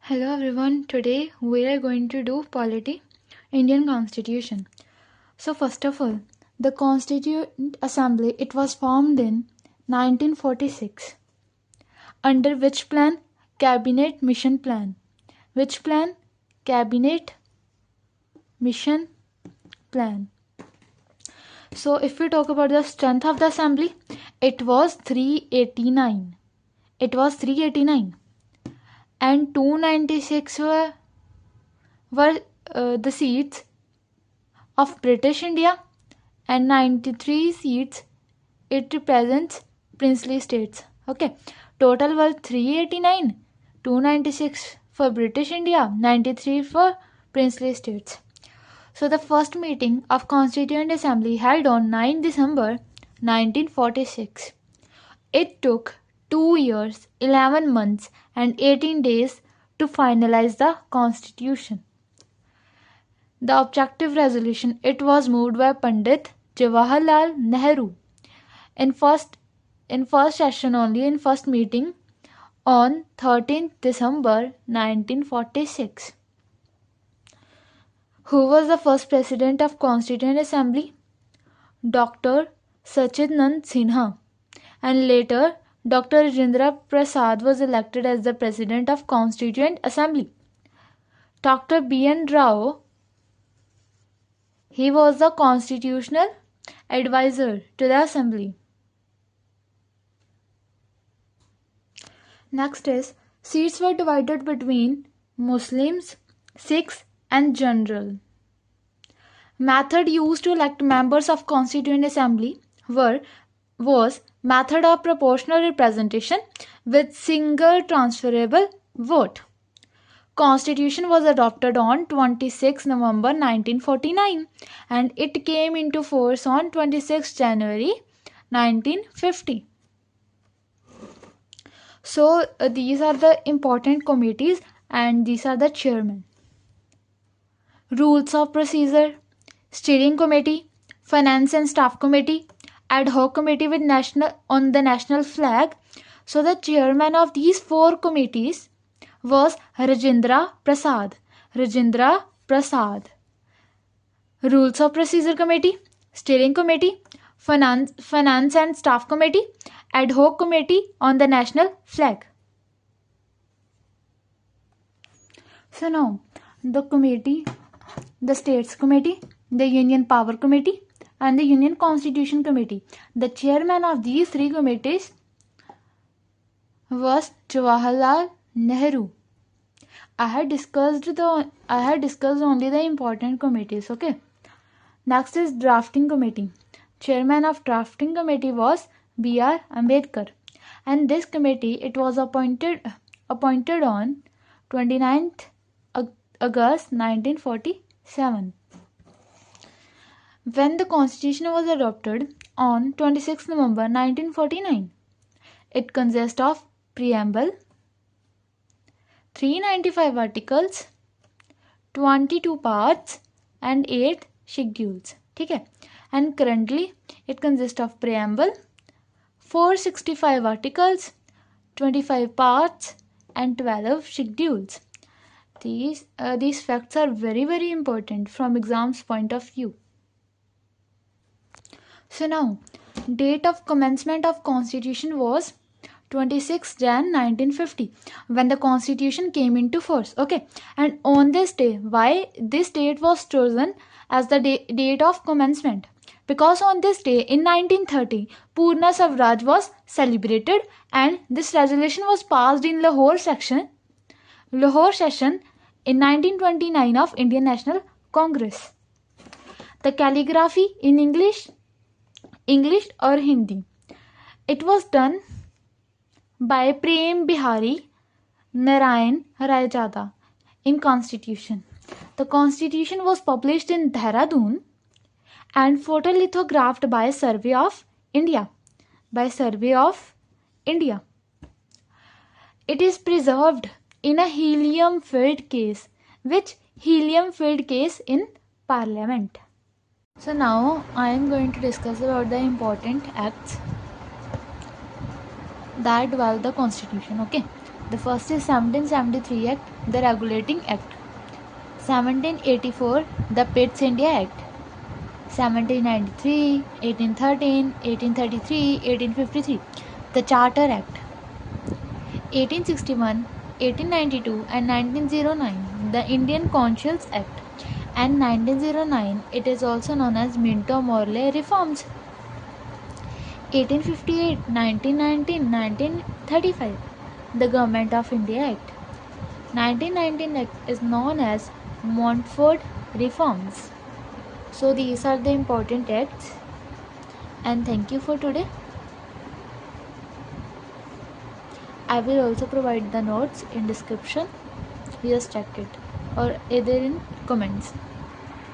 Hello everyone, today we are going to do polity, Indian Constitution. So first of all, the Constituent Assembly, it was formed in 1946. Under which plan? Cabinet Mission Plan. Which plan? Cabinet Mission Plan. So if we talk about the strength of the assembly, it was 389. It was 389. And 296 were the seats of British India, and 93 seats it represents princely states. Okay, total were 389, 296 for British India, 93 for princely states. So the first meeting of Constituent Assembly held on 9 December 1946. It took 2 years, 11 months and 18 days to finalize the constitution. The objective resolution, it was moved by Pandit Jawaharlal Nehru in first session only, in first meeting on 13th December 1946. Who was the first president of Constituent Assembly? Dr. Sachidnand Sinha, and later Dr. Rajendra Prasad was elected as the President of Constituent Assembly. Dr. B.N. Rao, he was the constitutional advisor to the Assembly. Next is, seats were divided between Muslims, Sikhs and General. Method used to elect members of Constituent Assembly was method of proportional representation with single transferable vote. Constitution was adopted on 26 November 1949 and it came into force on 26 January 1950. So these are the important committees and these are the chairmen. Rules of procedure: Steering Committee, Finance and Staff Committee, Ad hoc Committee with on the national flag. So the chairman of these 4 committees was Rajendra Prasad. Rajendra Prasad. Rules of Procedure Committee, Steering Committee, Finance and Staff Committee, Ad hoc Committee on the national flag. So now the committee, the States Committee, the Union Power Committee and the Union Constitution Committee. The chairman of these 3 committees was Jawaharlal Nehru. I had discussed only the important committees. Okay. Next is Drafting Committee. Chairman of Drafting Committee was B.R. Ambedkar, and this committee, it was appointed on 29th August 1947. When the Constitution was adopted on 26 November 1949, it consists of preamble, 395 articles, 22 parts and 8 schedules. Okay? And currently it consists of preamble, 465 articles, 25 parts and 12 schedules. These facts are very, very important from exams point of view. So now, date of commencement of Constitution was 26 Jan 1950 when the Constitution came into force. Okay, and on this day, why this date was chosen as the date of commencement? Because on this day in 1930, Purna Swaraj was celebrated and this resolution was passed in Lahore session in 1929 of Indian National Congress. The calligraphy in English or Hindi, it was done by Prem Bihari Narayan Rayjada in Constitution. The Constitution was published in Dehradun and photolithographed by Survey of India. It is preserved in a helium-filled case. Which helium-filled case? In Parliament. So now I am going to discuss about the important acts that develop the Constitution. Okay, The first is 1773 Act, the Regulating Act. 1784, the Pitt India Act. 1793, 1813, 1833, 1853, the Charter Act. 1861, 1892 and 1909, the Indian Consuls Act. And 1909, it is also known as Minto-Morley Reforms. 1858, 1919, 1935, the Government of India Act. 1919 Act is known as Montfort Reforms. So these are the important acts, and thank you for today. I will also provide the notes in description. Just check it or either in comments.